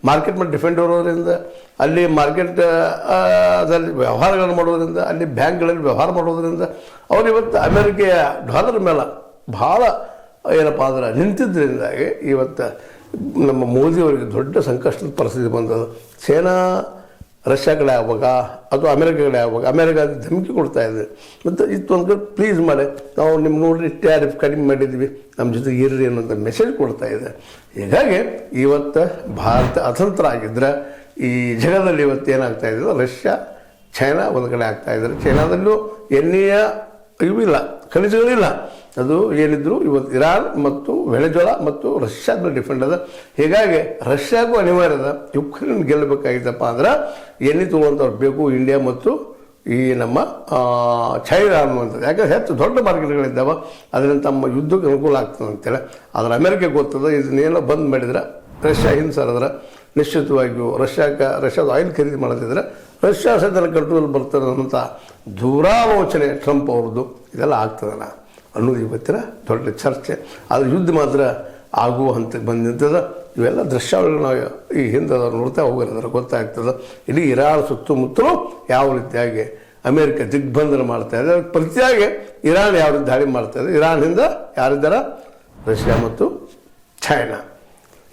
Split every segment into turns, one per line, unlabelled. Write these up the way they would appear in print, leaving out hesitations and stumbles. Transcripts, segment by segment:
Market ಮೇಲೆ defend ಇರೋದ್ರಿಂದ, ಅಲ್ಲಿ ಮಾರ್ಕೆಟ್ ದಲ್ಲಿ ವ್ಯವಹಾರಗಳನ್ನು ಮಾಡೋದ್ರಿಂದ, ಅಲ್ಲಿ ಬ್ಯಾಂಕ್ಗಳಲ್ಲಿ ವ್ಯವಹಾರ ಮಾಡೋದ್ರಿಂದ ಅವ್ರು ಇವತ್ತು ಅಮೇರಿಕೆಯ ಡಾಲರ್ ಮೇಲೆ ಭಾಳ ಏನಪ್ಪ ಅಂದ್ರೆ ನಿಂತಿದ್ದರಿಂದಾಗಿ ಇವತ್ತು ನಮ್ಮ ಮೋದಿಯವರಿಗೆ ದೊಡ್ಡ ಸಂಕಷ್ಟದ ಪರಿಸ್ಥಿತಿ ಬಂದದ್ದು. ಚೈನಾ ರಷ್ಯಾ ಕಡೆ ಆಗ್ಬೇಕಾ ಅಥವಾ ಅಮೇರಿಕಾ ಕಡೆ ಆಗ್ಬೇಕು, ಅಮೇರಿಕಾ ಧಮಕಿ ಕೊಡ್ತಾ ಇದೆ. ಮತ್ತು ಇತ್ತೊಂದು ಪ್ಲೀಸ್ ಮಾಡಿ ನಾವು ನಿಮ್ಮ ನೋಡ್ರಿ ಟ್ಯಾರಿಫ್ ಕಡಿಮೆ ಮಾಡಿದ್ವಿ, ನಮ್ಮ ಜೊತೆ ಇರ್ರಿ ಅನ್ನೋಂಥ ಮೆಸೇಜ್ ಕೊಡ್ತಾ ಇದೆ. ಹೀಗಾಗಿ ಇವತ್ತು ಭಾರತ ಅತಂತ್ರ ಆಗಿದ್ದರೆ ಈ ಜಗದಲ್ಲಿ ಇವತ್ತು ಏನಾಗ್ತಾ ಇದೆ, ರಷ್ಯಾ ಚೈನಾ ಒಂದು ಕಡೆ ಆಗ್ತಾ ಇದ್ದಾರೆ. ಚೈನಾದಲ್ಲೂ ಎಣ್ಣೆಯ ಇವಿಲ್ಲ, ಖನಿಜಗಳಿಲ್ಲ. ಅದು ಏನಿದ್ರು ಇವತ್ತು ಇರಾನ್ ಮತ್ತು ವೆನೆಜುಲಾ ಮತ್ತು ರಷ್ಯಾದ ಮೇಲೆ ಡಿಫೆಂಡ್ ಅದ. ಹೀಗಾಗಿ ರಷ್ಯಾಗೂ ಅನಿವಾರ್ಯ ಅದ. ಯುಕ್ರೇನ್ ಗೆಲ್ಲಬೇಕಾಗಿತ್ತಪ್ಪ ಅಂದ್ರೆ ಎಣ್ಣೆ ತೊಗೊಳ್ಳೋಂಥವ್ರು ಬೇಕು, ಇಂಡಿಯಾ ಮತ್ತು ಈ ನಮ್ಮ ಚೈನಾ ಅನ್ನುವಂಥದ್ದು. ಯಾಕಂದ್ರೆ ಹೆಚ್ಚು ದೊಡ್ಡ ಮಾರ್ಕೆಟ್ಗಳಿದ್ದಾವೆ, ಅದರಿಂದ ತಮ್ಮ ಯುದ್ಧಕ್ಕೆ ಅನುಕೂಲ ಆಗ್ತದೆ ಅಂತೇಳಿ. ಆದರೆ ಅಮೆರಿಕ ಗೊತ್ತದ ಇದನ್ನೆಲ್ಲ ಬಂದ್ ಮಾಡಿದ್ರೆ, ರಷ್ಯಾ ಹಿಂಸರಿದ್ರೆ ನಿಶ್ಚಿತವಾಗಿಯೂ ರಷ್ಯಾದ ಆಯಿಲ್ ಖರೀದಿ ಮಾಡೋದಿದ್ರೆ ರಷ್ಯಾ ಸದ್ಯ ಕಂಟ್ರೋಲ್ ಬರ್ತಾರೆ ಅನ್ನೋಂಥ ದೂರಾಲೋಚನೆ ಟ್ರಂಪ್ ಅವ್ರದ್ದು ಇದೆಲ್ಲ ಆಗ್ತದಲ್ಲ ಅನ್ನೋದು ಇವತ್ತಿನ ದೊಡ್ಡ ಚರ್ಚೆ. ಆದರೆ ಯುದ್ಧ ಮಾತ್ರ ಆಗುವ ಹಂತಕ್ಕೆ ಬಂದು ನಿಂತದ. ಇವೆಲ್ಲ ದೃಶ್ಯಾವಳಿಗಳು ನಾವು ಈ ಹಿಂದೆ ನೋಡ್ತಾ ಹೋಗೋದ್ರ ಗೊತ್ತಾಗ್ತದೆ. ಇಡೀ ಇರಾನ್ ಸುತ್ತಮುತ್ತಲೂ ಯಾವ ರೀತಿಯಾಗಿ ಅಮೇರಿಕ ದಿಗ್ಬಂಧನ ಮಾಡ್ತಾ ಇದೆ, ಪ್ರತಿಯಾಗಿ ಇರಾನ್ ಯಾವ ರೀತಿ ದಾಳಿ ಮಾಡ್ತಾ ಇದೆ. ಇರಾನ್ ಹಿಂದೆ ಯಾರಿದ್ದಾರೆ, ರಷ್ಯಾ ಮತ್ತು ಚೈನಾ.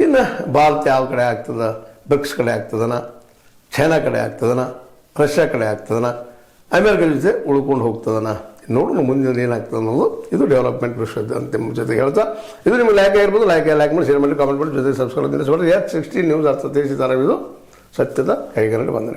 ಇನ್ನು ಭಾರತ ಯಾವ ಕಡೆ ಆಗ್ತದೆ, ಬ್ರಿಕ್ಸ್ ಕಡೆ ಆಗ್ತದನ, ಚೈನಾ ಕಡೆ ಆಗ್ತದನ, ರಷ್ಯಾ ಕಡೆ ಆಗ್ತದನ, ಅಮೇರಿಕ ಜೊತೆ ಉಳ್ಕೊಂಡು ಹೋಗ್ತದನ, ನೋಡೋಣ ಮುಂದಿನ ಏನಾಗ್ತದೆ ಅನ್ನೋದು. ಇದು ಡೆವಲಪ್ಮೆಂಟ್ ವಿಷಯದ ಅಂತ ನಿಮ್ಮ ಜೊತೆ ಹೇಳ್ತಾ, ಇದು ನಿಮಗೆ ಲೈಕ್ ಆಗಿರ್ಬೋದು, ಲೈಕ್ ಮಾಡಿ, ಶೇರ್ ಮಾಡಿ, ಕಾಮೆಂಟ್ ಮಾಡಿ, ಜೊತೆ ಸಬ್ಸ್ಕ್ರೈಬ್ ಮಾಡಿ. S16 ನ್ಯೂಸ್ ಅರ್ಥ ತಿಳಿಸಿದ್ದಾರೆ. ಇದು ಸತ್ಯದ ಕೈಗನ್ನಡಿ ವಂದನೆ.